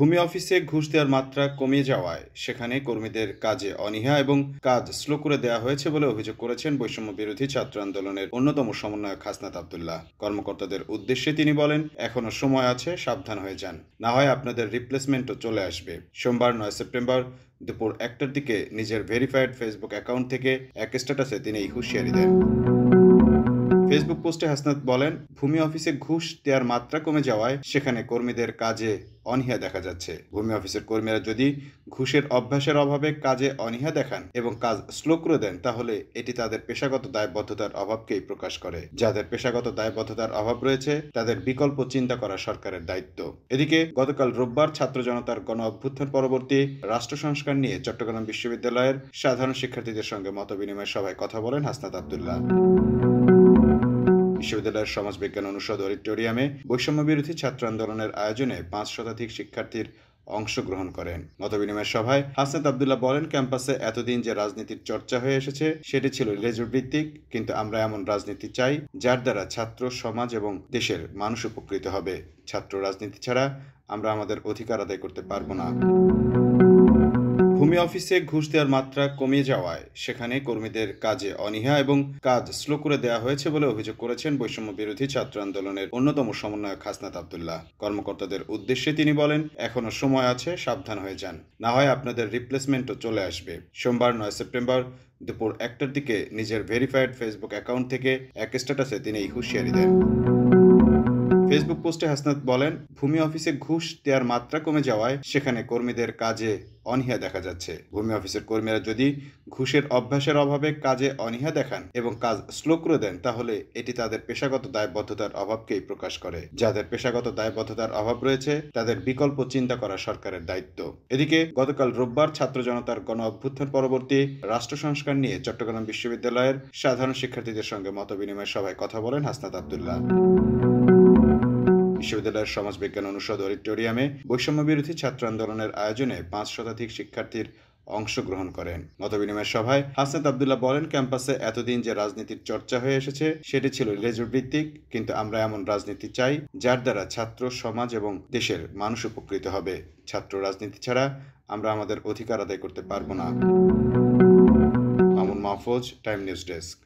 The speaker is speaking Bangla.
ভূমি অফিসে ঘুষ দেওয়ার মাত্রা কমে যাওয়ায় সেখানে কর্মীদের কাজে অনীহা এবং কাজ স্লো করে দেওয়া হয়েছে বলে অভিযোগ করেছেন বৈষম্য বিরোধী ছাত্র আন্দোলনের অন্যতম সমন্বয়ক হাসনাত আব্দুল্লাহ। কর্মকর্তাদের উদ্দেশ্যে তিনি বলেন, এখনো সময় আছে, সাবধান হয়ে যান, না হয় আপনাদের রিপ্লেসমেন্টও চলে আসবে। সোমবার 9 সেপ্টেম্বর দুপুর 1টার দিকে নিজের ভেরিফাইড ফেসবুক অ্যাকাউন্ট থেকে এক স্ট্যাটাসে তিনি এই হুঁশিয়ারি দেন। ফেসবুক পোস্টে হাসনাত বলেন, ভূমি অফিসে ঘুষ দেওয়ার মাত্রা কমে যাওয়ায় সেখানে কর্মীদের কাজে অনীহা দেখা যাচ্ছে। ভূমি অফিসের কর্মীরা যদি ঘুষের অভ্যাসের অভাবে কাজে অনীহা দেখান এবং কাজ স্লো করে দেন, তাহলে এটি তাদের পেশাগত দায়বদ্ধতার অভাবকেই প্রকাশ করে। যাদের পেশাগত দায়বদ্ধতার অভাব রয়েছে তাদের বিকল্প চিন্তা করা সরকারের দায়িত্ব। এদিকে গতকাল রোববার ছাত্র জনতার গণ অভ্যুত্থান পরবর্তী রাষ্ট্র সংস্কার নিয়ে চট্টগ্রাম বিশ্ববিদ্যালয়ের সাধারণ শিক্ষার্থীদের সঙ্গে মতবিনিময় সভায় কথা বলেন হাসনাত আব্দুল্লাহ। বিশ্ববিদ্যালয়ের সমাজবিজ্ঞান অনুষদ অডিটোরিয়ামে বৈষম্য বিরোধী ছাত্র আন্দোলনের আয়োজনে 5 শতাধিক শিক্ষার্থীর অংশগ্রহণ করেন। মতবিনিময় সভায় হাসনাত আব্দুল্লাহ বলেন, ক্যাম্পাসে এতদিন যে রাজনীতির চর্চা হয়ে এসেছে সেটি ছিল লেজুর ভিত্তিক, কিন্তু আমরা এমন রাজনীতি চাই যার দ্বারা ছাত্র সমাজ এবং দেশের মানুষ উপকৃত হবে। ছাত্র রাজনীতি ছাড়া আমরা আমাদের অধিকার আদায় করতে পারবো না। ভূমি অফিসে ঘুষ দেওয়ার মাত্রা কমে যাওয়ায় সেখানে কর্মীদের কাজে অনীহা এবং কাজ স্লো করে দেওয়া হয়েছে বলে অভিযোগ করেছেন বৈষম্য বিরোধী ছাত্র আন্দোলনের অন্যতম সমন্বয়ক হাসনাত আব্দুল্লাহ। কর্মকর্তাদের উদ্দেশ্যে তিনি বলেন, এখনো সময় আছে, সাবধান হয়ে যান, না হয় আপনাদের রিপ্লেসমেন্টও চলে আসবে। সোমবার 9 সেপ্টেম্বর দুপুর 1টার দিকে নিজের ভেরিফাইড ফেসবুক অ্যাকাউন্ট থেকে এক স্ট্যাটাসে তিনি এই হুঁশিয়ারি দেন। ফেসবুক পোস্টে হাসনাত বলেন, ভূমি অফিসে ঘুষ দেওয়ার মাত্রা কমে যাওয়ায় সেখানে কর্মীদের কাজে অনীহা দেখা যাচ্ছে। ভূমি অফিসের কর্মীরা যদি ঘুষের অভ্যাসের অভাবে কাজে অনীহা দেখান এবং কাজ স্লো করে দেন, তাহলে এটি তাদের পেশাগত দায়বদ্ধতার অভাবকেই প্রকাশ করে। যাদের পেশাগত দায়বদ্ধতার অভাব রয়েছে তাদের বিকল্প চিন্তা করা সরকারের দায়িত্ব। এদিকে গতকাল রোববার ছাত্র জনতার গণ অভ্যুত্থান পরবর্তী রাষ্ট্র সংস্কার নিয়ে চট্টগ্রাম বিশ্ববিদ্যালয়ের সাধারণ শিক্ষার্থীদের সঙ্গে মতবিনিময় সভায় কথা বলেন হাসনাত আব্দুল্লাহ। বিশ্ববিদ্যালয়ের সমাজবিজ্ঞান অনুষদ অডিটোরিয়ামে বৈষম্য বিরোধী ছাত্র আন্দোলনের আয়োজনে 5 শতাধিক শিক্ষার্থীর অংশগ্রহণ করেন। মতবিনিময় সভায় হাসনাত আব্দুল্লাহ বলেন, ক্যাম্পাসে এতদিন যে রাজনীতির চর্চা হয়ে এসেছে সেটি ছিল লেজুর ভিত্তিক, কিন্তু আমরা এমন রাজনীতি চাই যার দ্বারা ছাত্র সমাজ এবং দেশের মানুষ উপকৃত হবে। ছাত্র রাজনীতি ছাড়া আমরা আমাদের অধিকার আদায় করতে পারবো না। Mamun Mahfuz, time news desk.